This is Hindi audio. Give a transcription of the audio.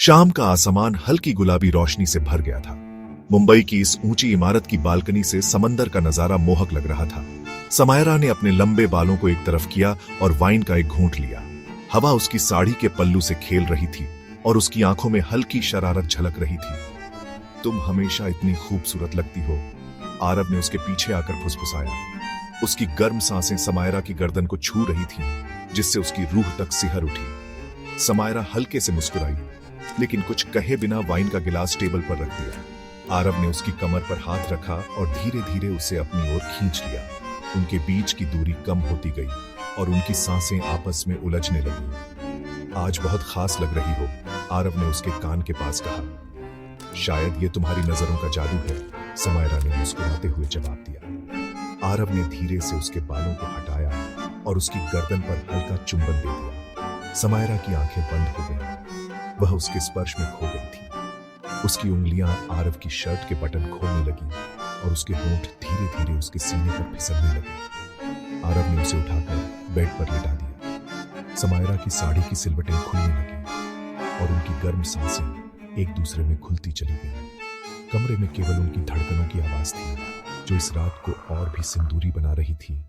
शाम का आसमान हल्की गुलाबी रोशनी से भर गया था। मुंबई की इस ऊंची इमारत की बालकनी से समंदर का नजारा मोहक लग रहा था। समायरा ने अपने लंबे बालों को एक तरफ किया और वाइन का एक घूंट लिया। हवा उसकी साड़ी के पल्लू से खेल रही थी और उसकी आंखों में हल्की शरारत झलक रही थी। तुम हमेशा इतनी खूबसूरत लगती हो, आरव ने उसके पीछे आकर फुसफुसाया। उसकी गर्म सांसें समायरा की गर्दन को छू रही थीं, जिससे उसकी रूह तक सिहर उठी। समायरा हल्के से मुस्कुराई, लेकिन कुछ कहे बिना वाइन का गिलास टेबल पर रख दिया। आरव ने उसकी कमर पर हाथ रखा और धीरे धीरे उसे अपनी ओर खींच लिया। उनके बीच की दूरी कम होती गई और उनकी सांसें आपस में उलझने लगी। आज बहुत खास लग रही हो, आरव ने उसके कान के पास कहा। शायद ये तुम्हारी नजरों का जादू है, समायरा ने मुस्कुराते हुए जवाब दिया। आरव ने धीरे से उसके बालों को हटाया और उसकी गर्दन पर हल्का चुंबन दे दिया। समायरा की आंखें बंद हो गईं। वह उसके स्पर्श में खो गई थी। उसकी उंगलियां आरव की शर्ट के बटन खोलने लगी और उसके होंठ धीरे धीरे उसके सीने पर फिसलने लगे। आरव ने उसे उठाकर बेड पर लिटा दिया। समायरा की साड़ी की सिलवटें खुलने लगी और उनकी गर्म सांसें एक दूसरे में घुलती चली गईं। कमरे में केवल उनकी धड़कनों की आवाज थी, जो इस रात को और भी सिंदूरी बना रही थी।